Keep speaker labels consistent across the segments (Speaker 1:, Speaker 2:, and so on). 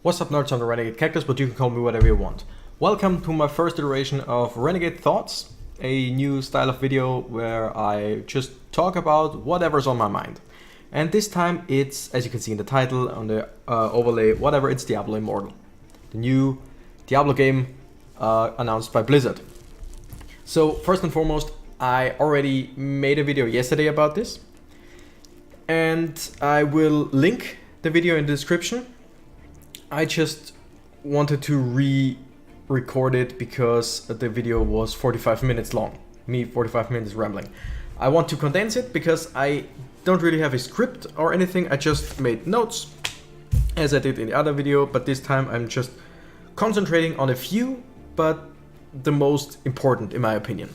Speaker 1: What's up, nerds on the Renegade Cactus, but you can call me whatever you want. Welcome to my first iteration of Renegade Thoughts, a new style of video where I just talk about whatever's on my mind. And this time it's, as you can see in the title, on the overlay, whatever, it's Diablo Immortal. The new Diablo game announced by Blizzard. So first and foremost, I already made a video yesterday about this. And I will link the video in the description. I just wanted to re-record it because the video was 45 minutes long. Me 45 minutes rambling. I want to condense it because I don't really have a script or anything. I just made notes as I did in the other video, but this time I'm just concentrating on a few, but the most important in my opinion.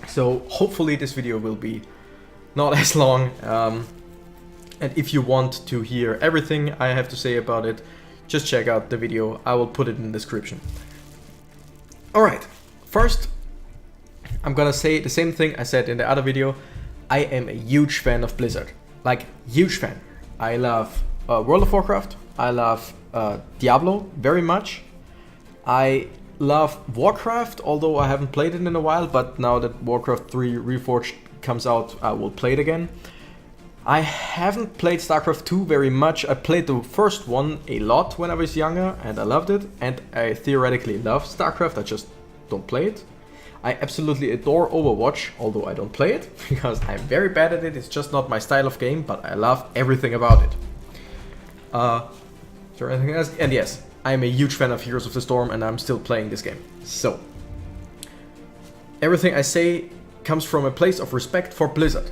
Speaker 1: So hopefully this video will be not as long. And if you want to hear everything I have to say about it, just check out the video. I will put it in the description. Alright, first I'm gonna say the same thing I said in the other video. I am a huge fan of Blizzard. Like, huge fan. I love World of Warcraft. I love Diablo very much. I love Warcraft, although I haven't played it in a while, but now that Warcraft 3 Reforged comes out, I will play it again. I haven't played StarCraft 2 very much. I played the first one a lot when I was younger and I loved it. And I theoretically love StarCraft, I just don't play it. I absolutely adore Overwatch, although I don't play it because I'm very bad at it. It's just not my style of game, but I love everything about it. Is there anything else? And yes, I am a huge fan of Heroes of the Storm and I'm still playing this game. So, everything I say comes from a place of respect for Blizzard.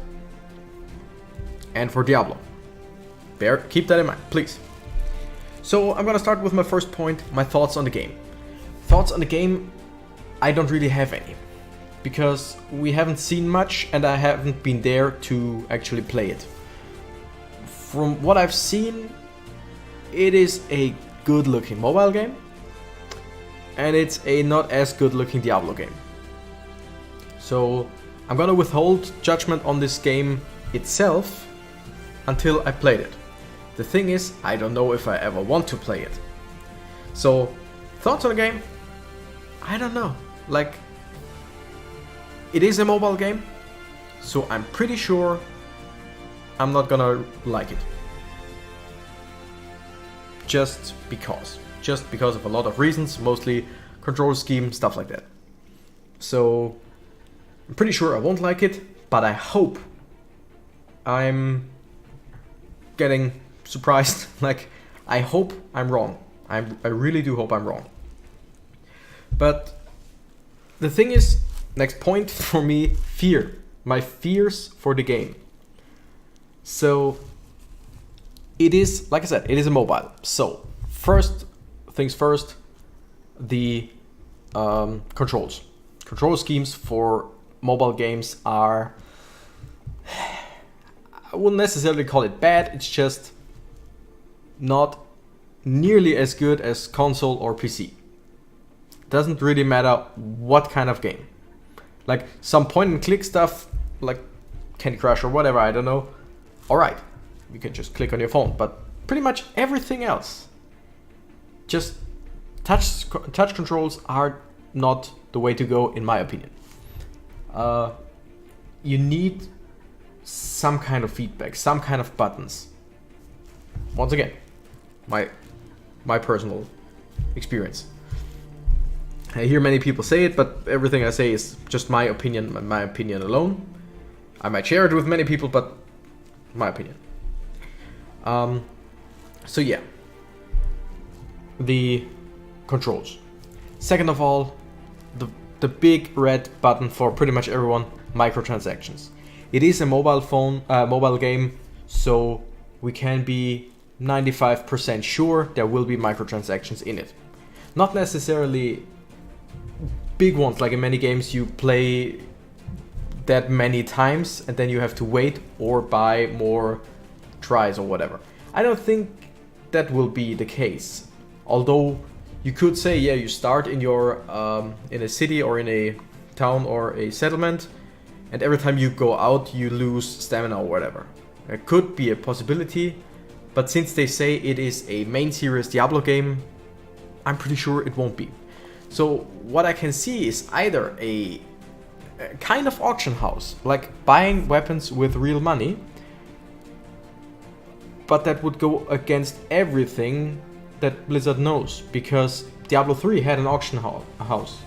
Speaker 1: And for Diablo. Keep that in mind, please. So I'm gonna start with my first point, my thoughts on the game. Thoughts on the game, I don't really have any. Because we haven't seen much and I haven't been there to actually play it. From what I've seen, it is a good looking mobile game. And it's a not as good looking Diablo game. So I'm gonna withhold judgment on this game itself until I played it. The thing is, I don't know if I ever want to play it. So, thoughts on the game? I don't know. Like, it is a mobile game, so I'm pretty sure I'm not gonna like it. Just because of a lot of reasons, mostly control scheme, stuff like that. So, I'm pretty sure I won't like it, but I hope I'm getting surprised. Like, I hope I'm wrong. I really do hope I'm wrong. But the thing is, next point for me, fear. My fears for the game. So, it is, like I said, it is a mobile. So, first things first, the controls. Control schemes for mobile games are, I wouldn't necessarily call it bad, it's just not nearly as good as console or PC. Doesn't really matter what kind of game. Like some point and click stuff, like Candy Crush or whatever, I don't know. Alright, you can just click on your phone, but pretty much everything else, just touch controls are not the way to go in my opinion. You need some kind of feedback, some kind of buttons. Once again, my personal experience. I hear many people say it, but everything I say is just my opinion and my opinion alone. I might share it with many people, but my opinion. So yeah, the controls. Second of all, the big red button for pretty much everyone, microtransactions. It is a mobile game, so we can be 95% sure there will be microtransactions in it. Not necessarily big ones, like in many games you play that many times and then you have to wait or buy more tries or whatever. I don't think that will be the case. Although you could say, yeah, you start in your in a city or in a town or a settlement, and every time you go out you lose stamina or whatever. It could be a possibility, But since they say it is a main series Diablo game, I'm pretty sure it won't be. So what I can see is either a kind of auction house, like buying weapons with real money, but that would go against everything that Blizzard knows, because Diablo 3 had an auction house,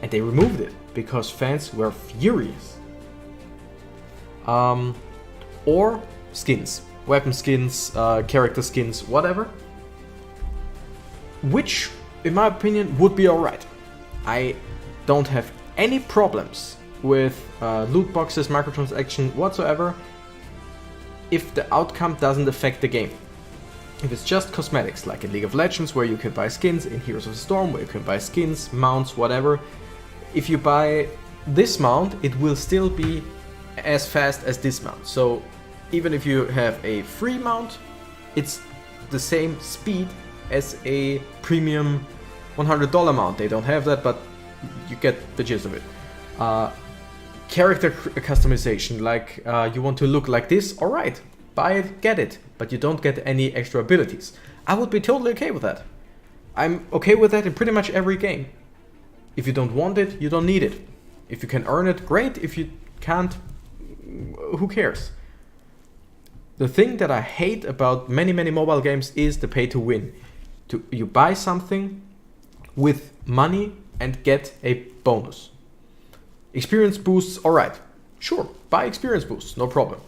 Speaker 1: and they removed it because fans were furious. Or skins, weapon skins, character skins, whatever, which in my opinion would be alright. I don't have any problems with loot boxes, microtransaction whatsoever, if the outcome doesn't affect the game. If it's just cosmetics, like in League of Legends where you can buy skins, in Heroes of the Storm where you can buy skins, mounts, whatever. If you buy this mount, it will still be as fast as this mount. So even if you have a free mount, it's the same speed as a premium $100 mount. They don't have that, but you get the gist of it. Character customization, like you want to look like this, alright, buy it, get it, but you don't get any extra abilities. I would be totally okay with that. I'm okay with that in pretty much every game. If you don't want it, you don't need it. If you can earn it, great. If you can't, who cares? The thing that I hate about many mobile games is the pay to win. You buy something with money and get a bonus. Experience boosts, alright, sure, buy experience boosts, no problem.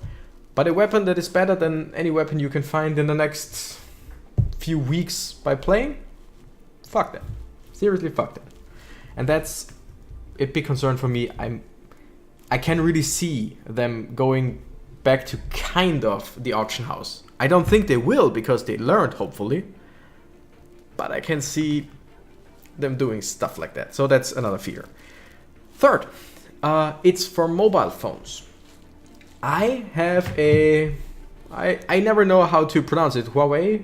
Speaker 1: But a weapon that is better than any weapon you can find in the next few weeks by playing? Fuck that. Seriously, fuck that. And that's a big concern for me. I can really see them going back to kind of the auction house. I don't think they will, because they learned, hopefully. But I can see them doing stuff like that. So that's another fear. Third, it's for mobile phones. I have a... I never know how to pronounce it. Huawei?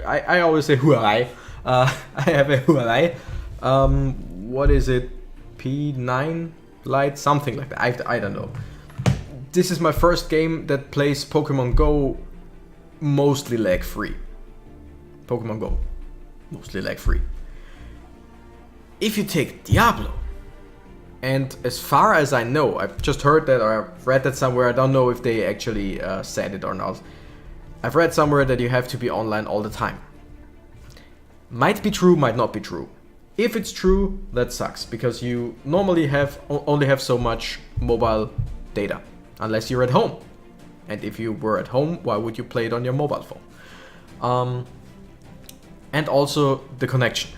Speaker 1: I always say Huawei. I have a Huawei. What is it? P9 Lite? Something like that. I don't know. This is my first game that plays Pokemon Go mostly lag-free. Pokemon Go. Mostly lag-free. If you take Diablo, and as far as I know, I've just heard that or I've read that somewhere, I don't know if they actually said it or not. I've read somewhere that you have to be online all the time. Might be true, might not be true. If it's true, that sucks, because you normally only have so much mobile data, unless you're at home. And if you were at home, why would you play it on your mobile phone? And also the connection.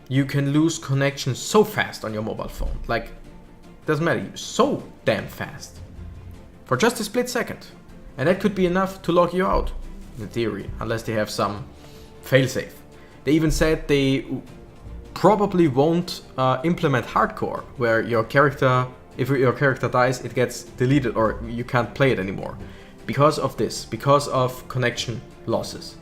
Speaker 1: You can lose connection so fast on your mobile phone. Like, doesn't matter, so damn fast. For just a split second. And that could be enough to log you out, in theory, unless they have some failsafe. They even said they probably won't implement hardcore, where your character, if your character dies, it gets deleted or you can't play it anymore. Because of this, because of connection losses.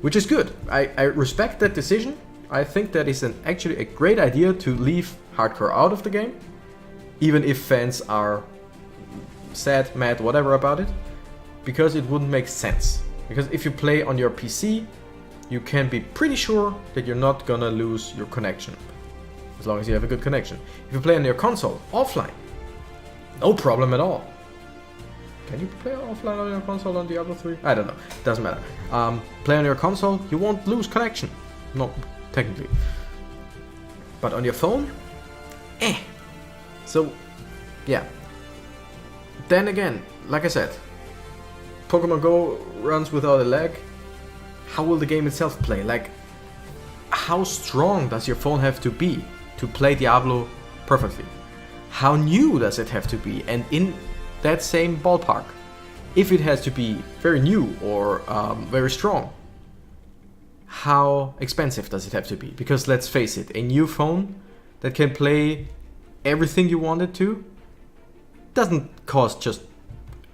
Speaker 1: Which is good. I respect that decision. I think that is actually a great idea to leave hardcore out of the game, even if fans are sad, mad, whatever about it, because it wouldn't make sense. Because if you play on your PC, you can be pretty sure that you're not gonna lose your connection, as long as you have a good connection. If you play on your console, offline, no problem at all. Can you play offline on your console on Diablo 3? I don't know, doesn't matter. Play on your console, you won't lose connection. No, technically. But on your phone, So, yeah. Then again, like I said, Pokemon Go runs without a lag. How will the game itself play? Like, how strong does your phone have to be to play Diablo perfectly? How new does it have to be? And in that same ballpark, if it has to be very new or very strong, how expensive does it have to be? Because let's face it, a new phone that can play everything you want it to doesn't cost just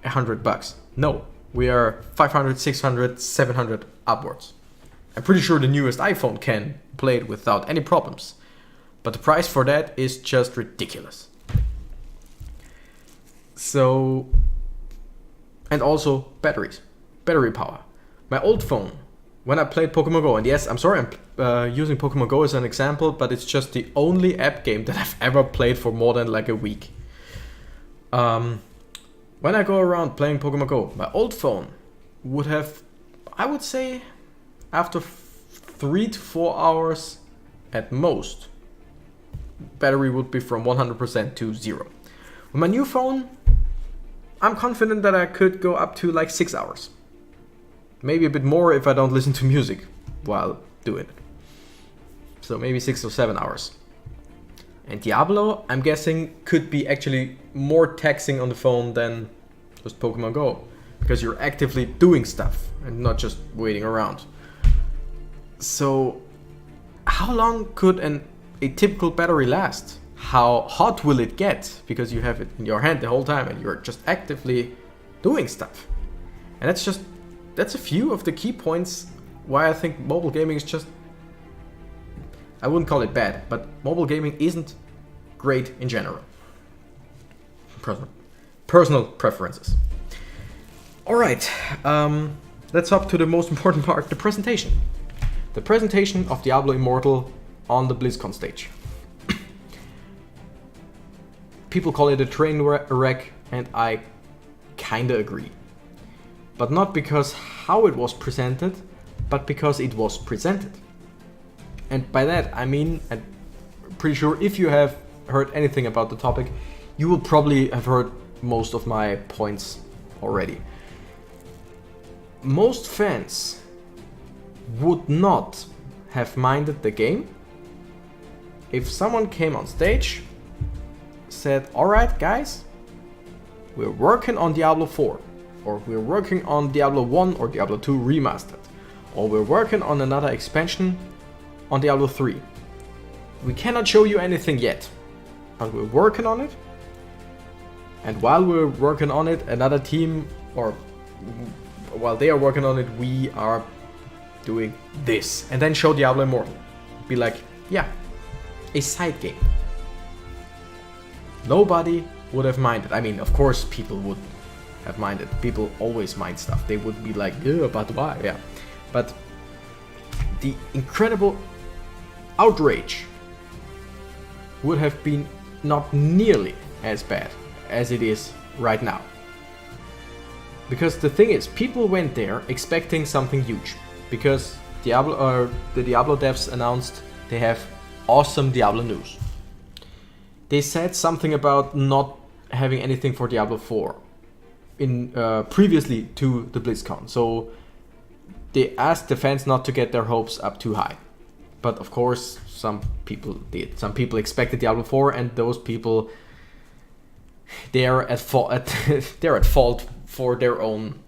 Speaker 1: $100. No, we are 500, 600, 700 upwards. I'm pretty sure the newest iPhone can play it without any problems. But the price for that is just ridiculous. So, and also batteries, battery power. My old phone, when I played Pokemon Go, and yes, I'm sorry I'm using Pokemon Go as an example, but it's just the only app game that I've ever played for more than like a week. When I go around playing Pokemon Go, my old phone would have, I would say, after 3 to 4 hours at most, battery would be from 100% to 0. With my new phone, I'm confident that I could go up to like 6 hours. Maybe a bit more if I don't listen to music while doing it. So maybe 6 or 7 hours. And Diablo, I'm guessing, could be actually more taxing on the phone than just Pokemon Go. Because you're actively doing stuff and not just waiting around. So, how long could a typical battery last? How hot will it get? Because you have it in your hand the whole time and you're just actively doing stuff. And that's a few of the key points why I think mobile gaming is just, I wouldn't call it bad, but mobile gaming isn't great in general. Personal preferences. Alright, let's hop to the most important part, the presentation. The presentation of Diablo Immortal on the BlizzCon stage. People call it a train wreck, and I kinda agree. But not because how it was presented, but because it was presented. And by that I mean, I'm pretty sure if you have heard anything about the topic, you will probably have heard most of my points already. Most fans would not have minded the game if someone came on stage, said, alright guys, we're working on Diablo 4, or we're working on Diablo 1 or Diablo 2 remastered, or we're working on another expansion on Diablo 3. We cannot show you anything yet, but we're working on it, and while we're working on it, another team, or while they are working on it, we are doing this. And then show Diablo Immortal. Be like, yeah, a side game. Nobody would have minded. I mean, of course people would have minded. People always mind stuff. They would be like, yeah, but why? Yeah. But the incredible outrage would have been not nearly as bad as it is right now. Because the thing is, people went there expecting something huge. Because the Diablo devs announced they have awesome Diablo news. They said something about not having anything for Diablo 4 in previously to the BlizzCon. So they asked the fans not to get their hopes up too high. But of course, some people did. Some people expected Diablo 4, and those people, they're at fault for their own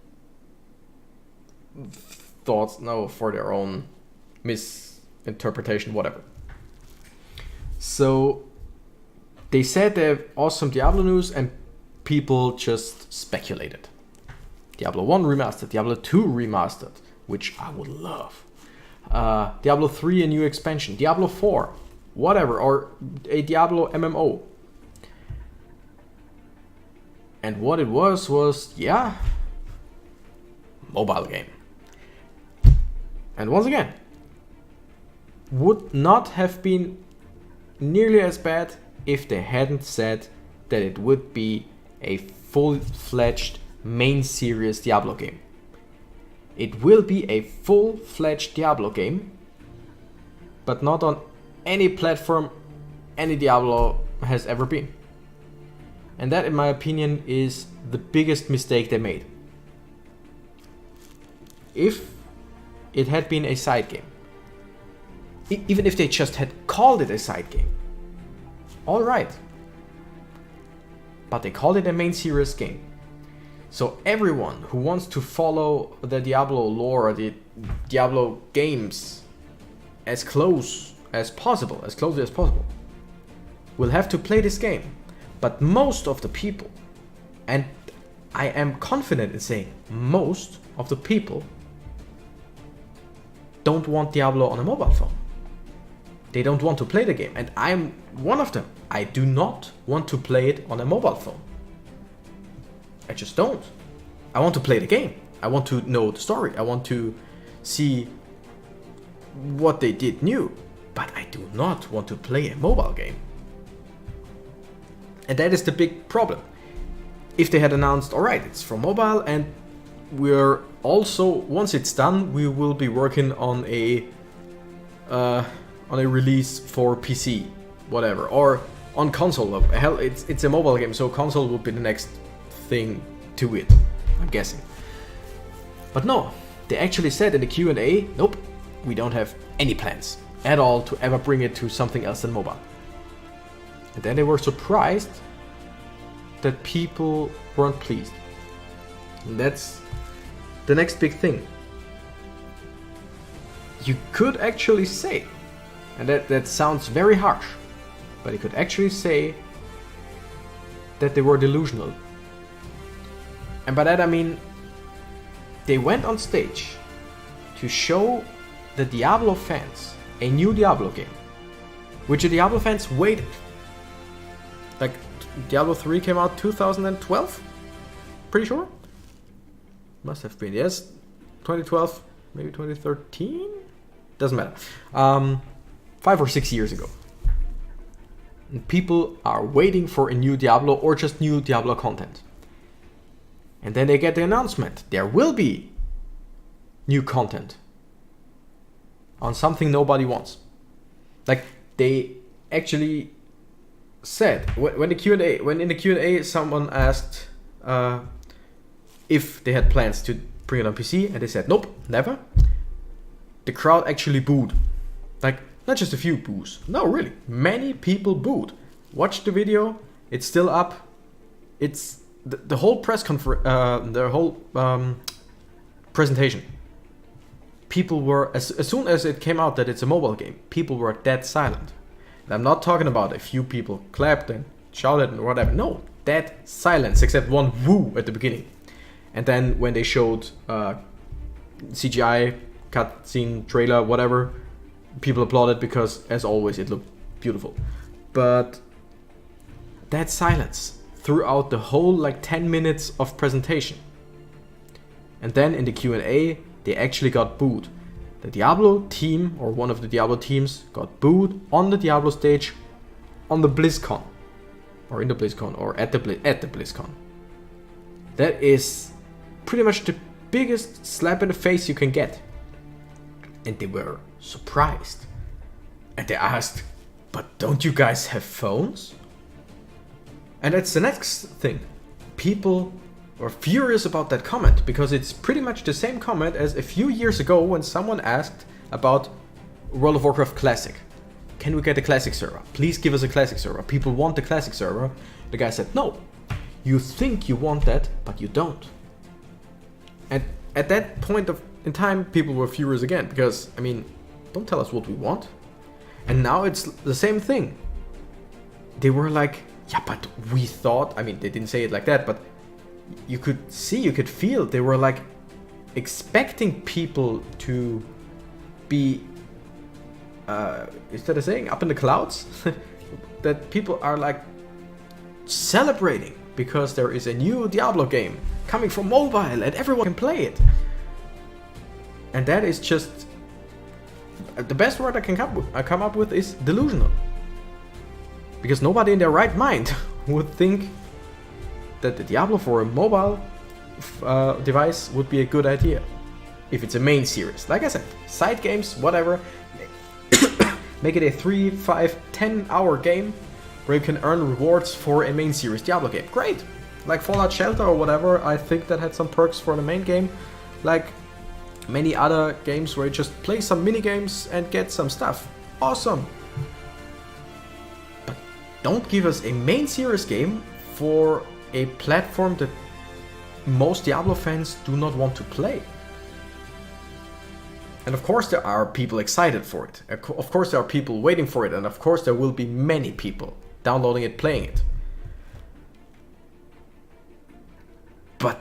Speaker 1: thoughts, no, for their own misinterpretation, whatever. So they said they have awesome Diablo news, and people just speculated. Diablo 1 remastered, Diablo 2 remastered, which I would love. Diablo 3 a new expansion, Diablo 4, whatever, or a Diablo MMO. And what it was, yeah, mobile game. And once again, would not have been nearly as bad if they hadn't said that it would be a full-fledged main series Diablo game. It will be a full-fledged Diablo game, but not on any platform any Diablo has ever been. And that, in my opinion, is the biggest mistake they made. If it had been a side game, even if they just had called it a side game, alright. But they called it a main series game. So everyone who wants to follow the Diablo lore or the Diablo games as closely as possible, will have to play this game. But most of the people, and I am confident in saying most of the people, don't want Diablo on a mobile phone. They don't want to play the game, and I'm one of them. I do not want to play it on a mobile phone. I just don't. I want to play the game. I want to know the story. I want to see what they did new. But I do not want to play a mobile game. And that is the big problem. If they had announced, alright, it's for mobile, and we're also, once it's done, we will be working on a release for PC, whatever, or on console. Hell, it's a mobile game, so console would be the next thing to it, I'm guessing. But no, they actually said in the Q&A, nope, we don't have any plans at all to ever bring it to something else than mobile. And then they were surprised that people weren't pleased. And that's the next big thing. You could actually say, and that sounds very harsh, but you could actually say that they were delusional. And by that I mean, they went on stage to show the Diablo fans a new Diablo game, which the Diablo fans waited. Like, Diablo 3 came out 2012? Pretty sure? Must have been, yes. 2012, maybe 2013? Doesn't matter. 5 or 6 years ago. And people are waiting for a new Diablo or just new Diablo content. And then they get the announcement. There will be new content on something nobody wants. Like, they actually said, when in the Q&A someone asked if they had plans to bring it on PC, and they said nope, never, the crowd actually booed. Like, not just a few boos, no, really, many people booed. Watch the video, it's still up. It's the whole press conference, the whole presentation. People were, as soon as it came out that it's a mobile game, people were dead silent. And I'm not talking about a few people clapped and shouted and whatever. No, dead silence, except one woo at the beginning. And then when they showed CGI, cutscene, trailer, whatever, people applauded because, as always, it looked beautiful. But dead silence throughout the whole, like, 10 minutes of presentation. And then in the Q&A, they actually got booed. The Diablo team, or one of the Diablo teams, got booed on the Diablo stage on the BlizzCon. Or in the BlizzCon, or at the BlizzCon. That is pretty much the biggest slap in the face you can get. And they were surprised. And they asked, but don't you guys have phones? And that's the next thing. People were furious about that comment, because it's pretty much the same comment as a few years ago when someone asked about World of Warcraft Classic. Can we get a Classic server? Please give us a Classic server. People want the Classic server. The guy said, no, you think you want that, but you don't. And at that point in time, people were furious again, because, I mean, don't tell us what we want. And now it's the same thing. They were like, yeah, but we thought, I mean, they didn't say it like that, but you could see, you could feel, they were like expecting people to be, instead of saying up in the clouds, that people are like celebrating because there is a new Diablo game coming from mobile and everyone can play it. And that is just, the best word I can come up with is delusional. Because nobody in their right mind would think that the Diablo for a mobile device would be a good idea. If it's a main series. Like I said, side games, whatever. Make it a 3, 5, 10 hour game where you can earn rewards for a main series Diablo game. Great! Like Fallout Shelter or whatever, I think that had some perks for the main game. Like many other games where you just play some mini games and get some stuff. Awesome! But don't give us a main series game for a platform that most Diablo fans do not want to play. And of course there are people excited for it. Of course there are people waiting for it. And of course there will be many people downloading it, playing it. But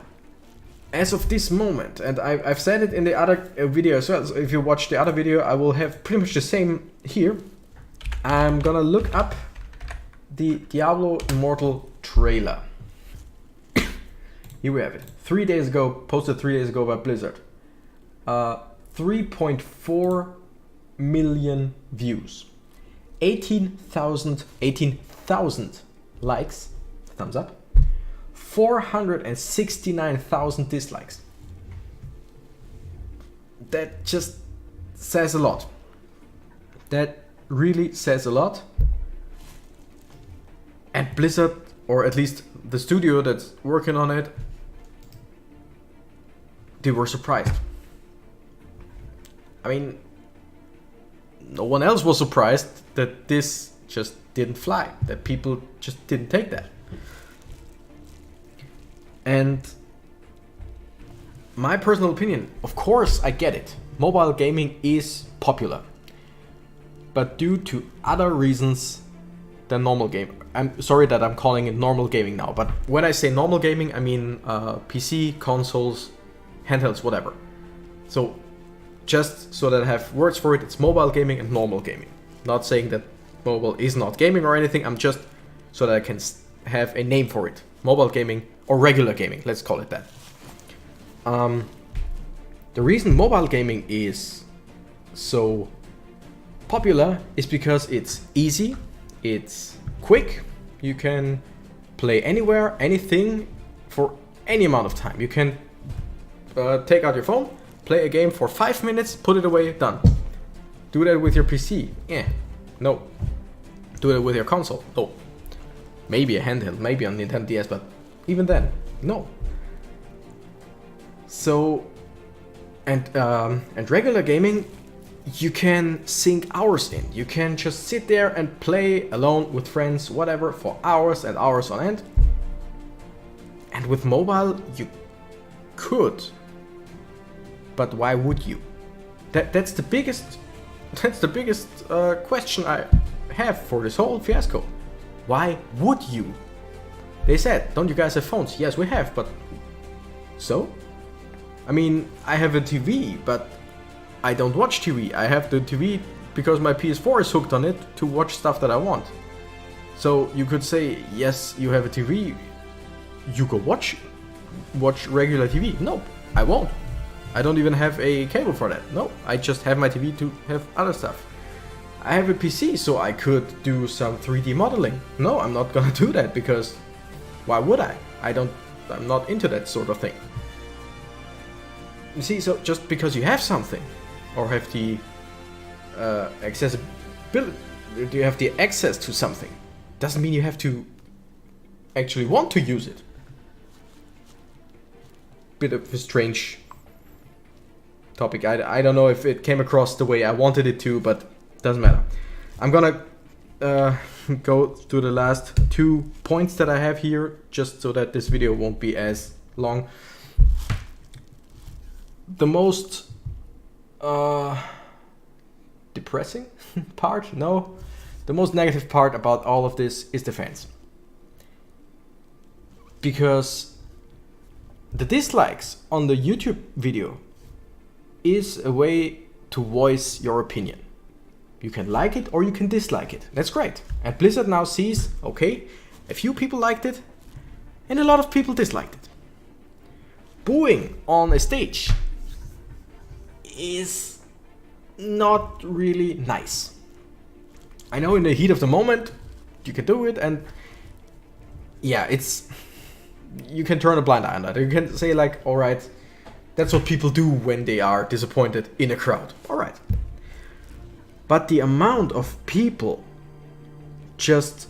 Speaker 1: as of this moment, and I've said it in the other video as well, so if you watch the other video, I will have pretty much the same here. I'm gonna look up the Diablo Immortal trailer. Here we have it. 3 days ago, posted 3 days ago by Blizzard. 3.4 million views. 18,000 likes, thumbs up. 469,000 dislikes. That just says a lot. That really says a lot. And Blizzard, or at least the studio that's working on it, they were surprised. I mean, no one else was surprised that this just didn't fly, that people just didn't take that. And my personal opinion, of course I get it. Mobile gaming is popular, but due to other reasons than normal gaming. I'm sorry that I'm calling it normal gaming now, but when I say normal gaming, I mean PC, consoles, handhelds, whatever. So just so that I have words for it, it's mobile gaming and normal gaming. Not saying that mobile is not gaming or anything, I'm just so that I can have a name for it. Mobile gaming or regular gaming, let's call it that. The reason mobile gaming is so popular is because it's easy, it's quick, you can play anywhere, anything, for any amount of time. You can take out your phone, play a game for 5 minutes, put it away, done. Do that with your PC? No. Do it with your console? No. Maybe a handheld, maybe on Nintendo DS, but even then, no. So, and regular gaming, you can sink hours in. You can just sit there and play alone with friends, whatever, for hours and hours on end. And with mobile, you could. But why would you? That's the biggest question I have for this whole fiasco. Why would you? They said, don't you guys have phones? Yes, we have, but so? I mean, I have a TV, but I don't watch TV. I have the TV because my PS4 is hooked on it to watch stuff that I want. So you could say, yes, you have a TV, you go watch regular TV. No, I won't. I don't even have a cable for that. No, I just have my TV to have other stuff. I have a PC, so I could do some 3D modeling. No, I'm not gonna do that because why would I? I'm not into that sort of thing. You see, so just because you have something or have the accessibility, you have the access to something, doesn't mean you have to actually want to use it. Bit of a strange topic. I don't know if it came across the way I wanted it to, but doesn't matter. I'm gonna go through the last 2 points that I have here, just so that this video won't be as long. The most depressing part? No. The most negative part about all of this is the fans. Because the dislikes on the YouTube video is a way to voice your opinion. You can like it or you can dislike it. That's great. And Blizzard now sees, okay, a few people liked it and a lot of people disliked it. Booing on a stage is not really nice. I know in the heat of the moment you can do it, and yeah, you can turn a blind eye on that. You can say like, alright, that's what people do when they are disappointed in a crowd. Alright. But the amount of people just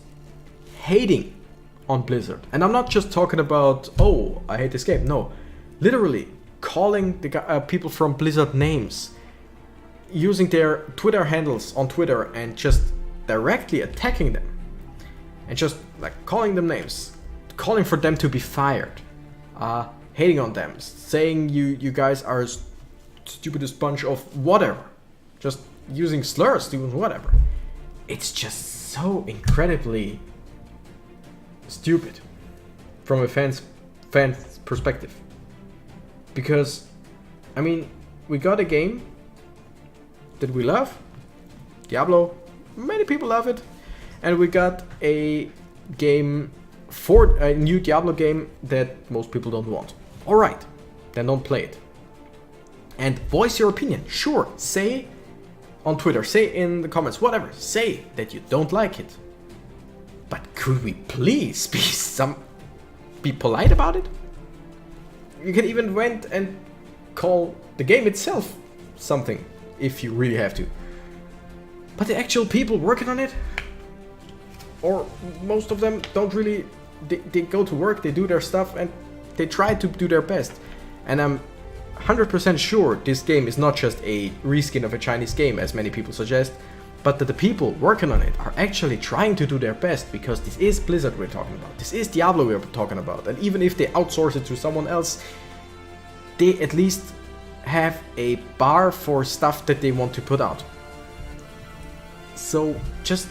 Speaker 1: hating on Blizzard, and I'm not just talking about, oh, I hate this game. No, literally calling the people from Blizzard names, using their Twitter handles on Twitter and just directly attacking them, and just like calling them names, calling for them to be fired, hating on them, saying you guys are stupidest bunch of whatever, just using slurs, doing whatever. It's just so incredibly stupid from a fan's perspective. Because, I mean, we got a game that we love, Diablo, many people love it, and we got a game for a new Diablo game that most people don't want. Alright, then don't play it. And voice your opinion. Sure, say on Twitter, say in the comments, whatever, say that you don't like it. But could we please be polite about it? You can even went and call the game itself something if you really have to. But the actual people working on it, or most of them don't really, they go to work, they do their stuff, and they try to do their best. And I'm 100% sure this game is not just a reskin of a Chinese game, as many people suggest, but that the people working on it are actually trying to do their best, because this is Blizzard we're talking about. This is Diablo we're talking about. And even if they outsource it to someone else, they at least have a bar for stuff that they want to put out. So just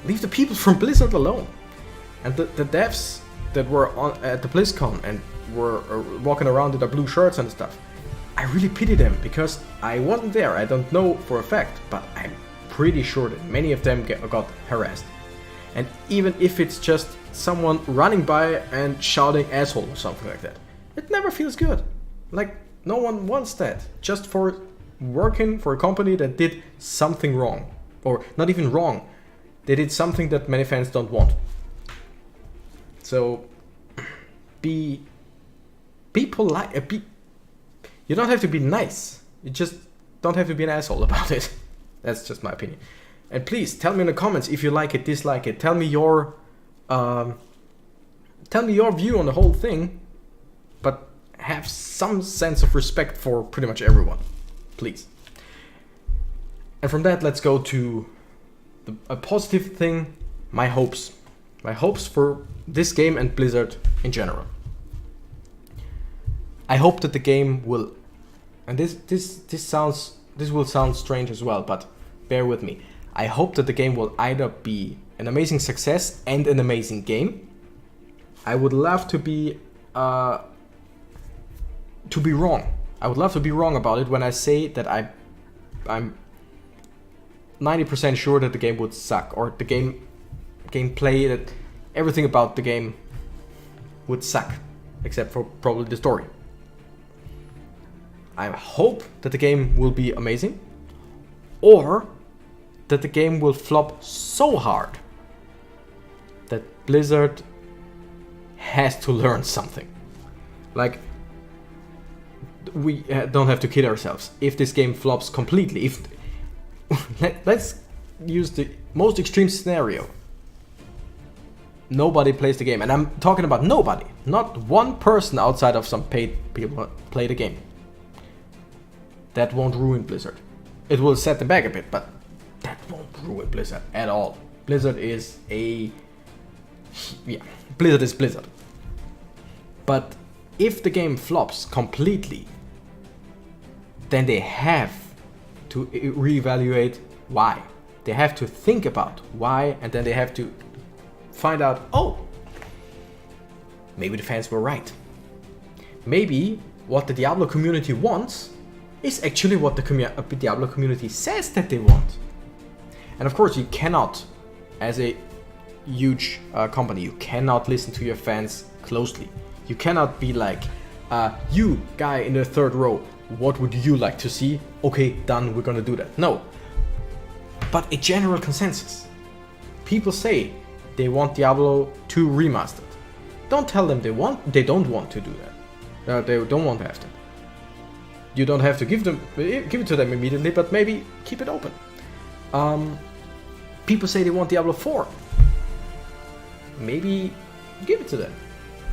Speaker 1: leave the people from Blizzard alone. And the devs that were at the BlizzCon and were walking around in their blue shirts and stuff, I really pity them, because I wasn't there. I don't know for a fact, but I'm pretty sure that many of them got harassed. And even if it's just someone running by and shouting asshole or something like that, it never feels good. Like, no one wants that, just for working for a company that did something wrong. Or not even wrong, they did something that many fans don't want. So be polite. You don't have to be nice. You just don't have to be an asshole about it. That's just my opinion. And please tell me in the comments if you like it, dislike it. Tell me your view on the whole thing. But have some sense of respect for pretty much everyone, please. And from that, let's go to a positive thing. My hopes for this game and Blizzard in general. I hope that the game will, and this will sound strange as well, but bear with me. I hope that the game will either be an amazing success and an amazing game. I would love to be wrong. I would love to be wrong about it when I say that I'm 90% sure that the game would suck, or the gameplay, that everything about the game would suck, except for probably the story. I hope that the game will be amazing, or that the game will flop so hard that Blizzard has to learn something. Like, we don't have to kid ourselves. If this game flops completely, let's use the most extreme scenario. Nobody plays the game, and I'm talking about nobody. Not one person outside of some paid people play the game. That won't ruin Blizzard. It will set them back a bit, but that won't ruin Blizzard at all. Blizzard is Blizzard is Blizzard. But if the game flops completely, then they have to reevaluate why. They have to think about why, and then they have to find out, oh, maybe the fans were right. Maybe what the Diablo community wants is actually what the Diablo community says that they want. And of course, you cannot, as a huge company, you cannot listen to your fans closely. You cannot be like, you guy in the third row, what would you like to see? Okay, done, we're gonna do that. No. But a general consensus. People say they want Diablo 2 remastered. Don't tell them they don't want to do that. They don't want to have that. You don't have to give it to them immediately, but maybe keep it open. People say they want Diablo 4. Maybe give it to them.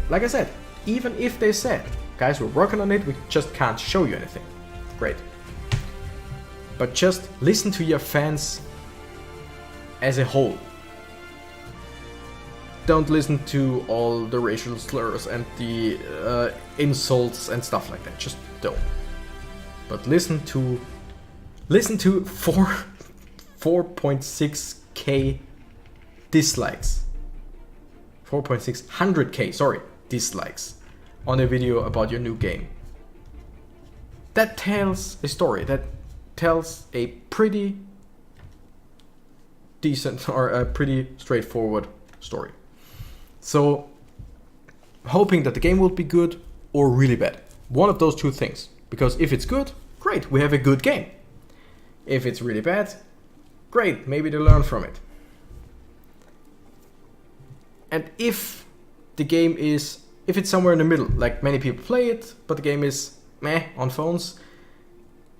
Speaker 1: Like I said, even if they said, guys, we're working on it, we just can't show you anything. Great. But just listen to your fans as a whole. Don't listen to all the racial slurs and the insults and stuff like that. Just don't. But listen to 4.6k dislikes. 4.600k, sorry, dislikes on a video about your new game. That tells a story. That tells a pretty decent or a pretty straightforward story. So, hoping that the game will be good or really bad. One of those two things. Because if it's good, great, we have a good game. If it's really bad, great, maybe they learn from it. And if the game is, if it's somewhere in the middle, like many people play it, but the game is meh on phones,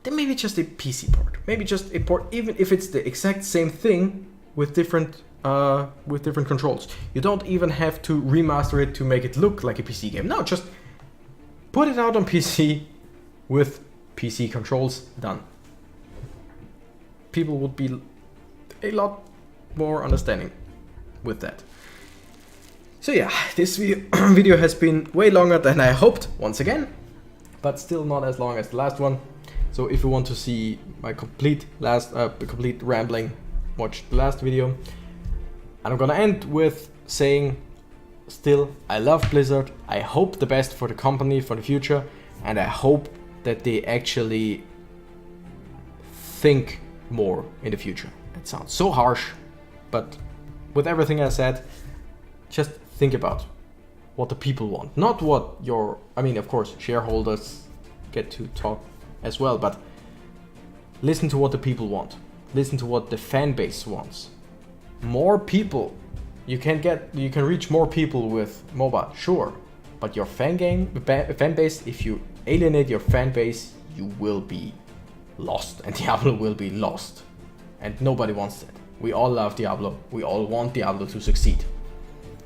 Speaker 1: then maybe just a PC port. Maybe just a port, even if it's the exact same thing with different controls. You don't even have to remaster it to make it look like a PC game. No, just put it out on PC with PC controls, done. People would be a lot more understanding with that. So yeah, this video has been way longer than I hoped, once again, but still not as long as the last one. So if you want to see my complete rambling, watch the last video. And I'm gonna end with saying, still, I love Blizzard. I hope the best for the company for the future, and I hope that they actually think more in the future. It sounds so harsh, but with everything I said, just think about what the people want. Not what your, I mean, of course, shareholders get to talk as well, but listen to what the people want. Listen to what the fan base wants. More people. You can reach more people with MOBA, sure. But your fan base, if you alienate your fan base, you will be lost, and Diablo will be lost. And nobody wants that. We all love Diablo. We all want Diablo to succeed.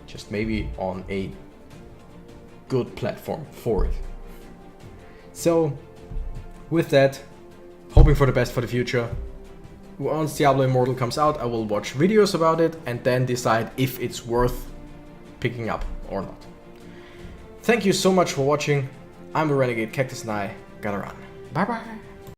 Speaker 1: Just maybe on a good platform for it. So, with that, hoping for the best for the future. Once Diablo Immortal comes out, I will watch videos about it and then decide if it's worth picking up or not. Thank you so much for watching. I'm the Renegade Cactus and I gotta run. Bye bye.